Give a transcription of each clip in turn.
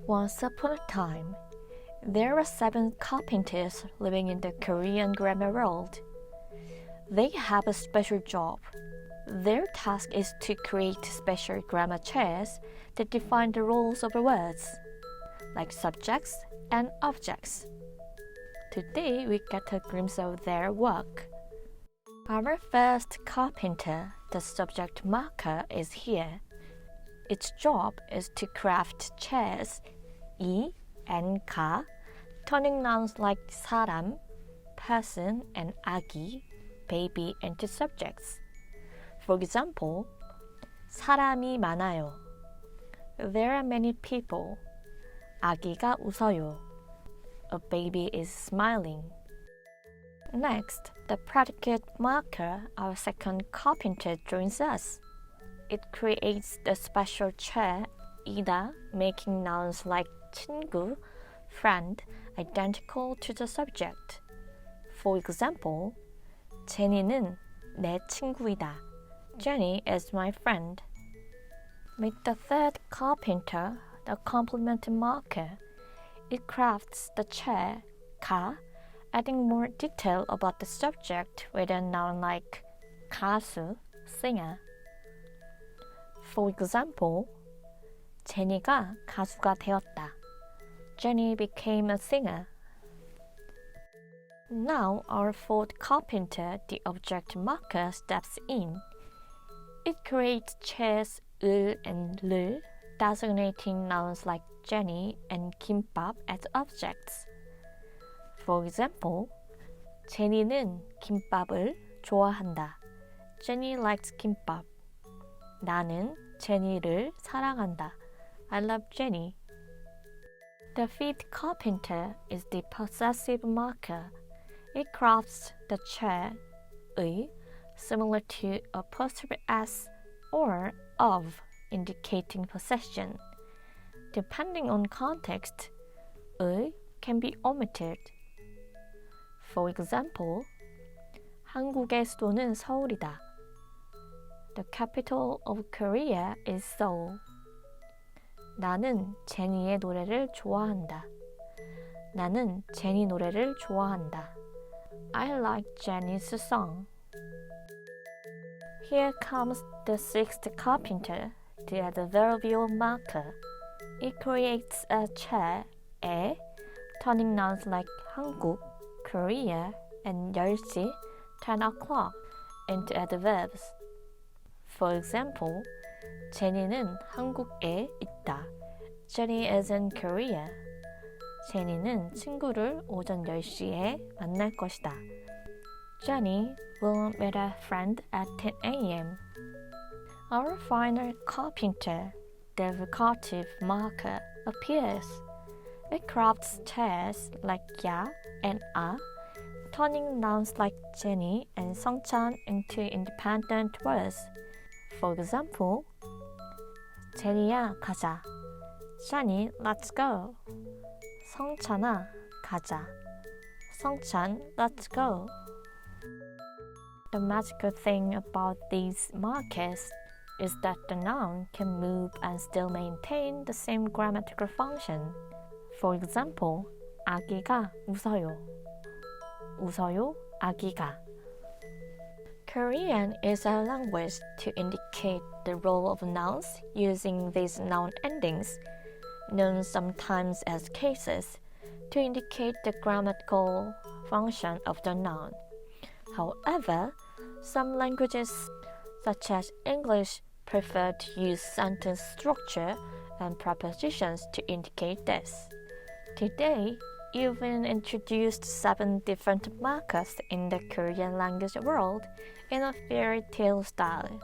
Once upon a time, there were 7 carpenters living in the Korean grammar world. They have a special job. Their task is to create special grammar chairs that define the roles of the words, like subjects and objects. Today we get a glimpse of their work. Our first carpenter, the subject marker, is here. Its job is to craft chairs, 이 and 가, turning nouns like 사람, person, and 아기, baby, into subjects. For example, 사람이 많아요. There are many people. 아기가 웃어요. A baby is smiling. Next, the predicate marker, our second carpenter, joins us. It creates the special chair, 이다, making nouns like 친구, friend, identical to the subject. For example, 제니는 내 친구이다. Jenny is my friend. With the third carpenter, the complement marker, it crafts the chair, 가, adding more detail about the subject with a noun like 가수, singer. For example, 제니가 가수가 되었다. Jenny became a singer. Now our fourth carpenter, the object marker, steps in. It creates chairs, 을 and 를, designating nouns like Jenny and 김밥 as objects. For example, 제니는 김밥을 좋아한다. Jenny likes 김밥. 나는 제니를 사랑한다. I love Jenny. The fifth carpenter is the possessive marker. It crafts the chair, 의, similar to apostrophe s or of, indicating possession. Depending on context, 의 can be omitted. For example, 한국의 수도는 서울이다. The capital of Korea is Seoul. 나는 제니의 노래를 좋아한다. 나는 제니 노래를 좋아한다. I like Jenny's song. Here comes the sixth carpenter, the adverbial marker. It creates a chair, 에, turning nouns like 한국, Korea, and 10시, 10 o'clock, into adverbs. For example, 제니는 한국에 있다. Jenny is in Korea. 제니는 친구를 오전 10시에 만날 것이다. Jenny will meet a friend at 10 a.m. Our final carpenter, the vocative marker, appears. It crafts chairs like 야 and 아, turning nouns like Jenny and 성찬 into independent words. For example, 제니야 가자. Jenny, let's go. 성찬아 가자. 성찬, let's go. The magical thing about these markers is that the noun can move and still maintain the same grammatical function. For example, 아기가 웃어요. 웃어요, 아기가. Korean is a language to indicate the role of nouns using these noun endings, known sometimes as cases, to indicate the grammatical function of the noun. However, some languages, such as English, prefer to use sentence structure and prepositions to indicate this. Today, you've been introduced 7 different markers in the Korean language world in a fairy tale style.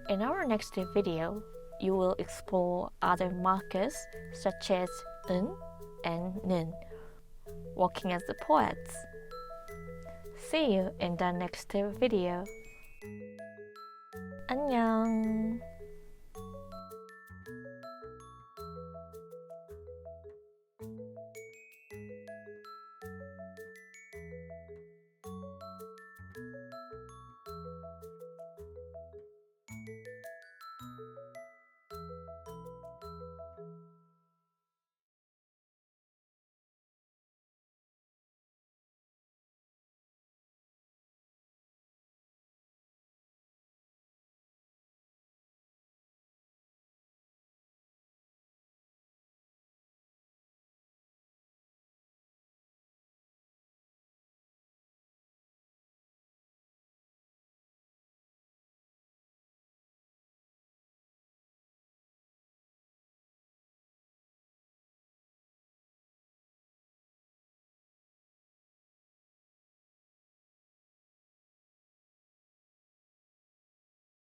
In our next video, you will explore other markers such as 은 and 는, working as the poets. See you in the next video. 안녕.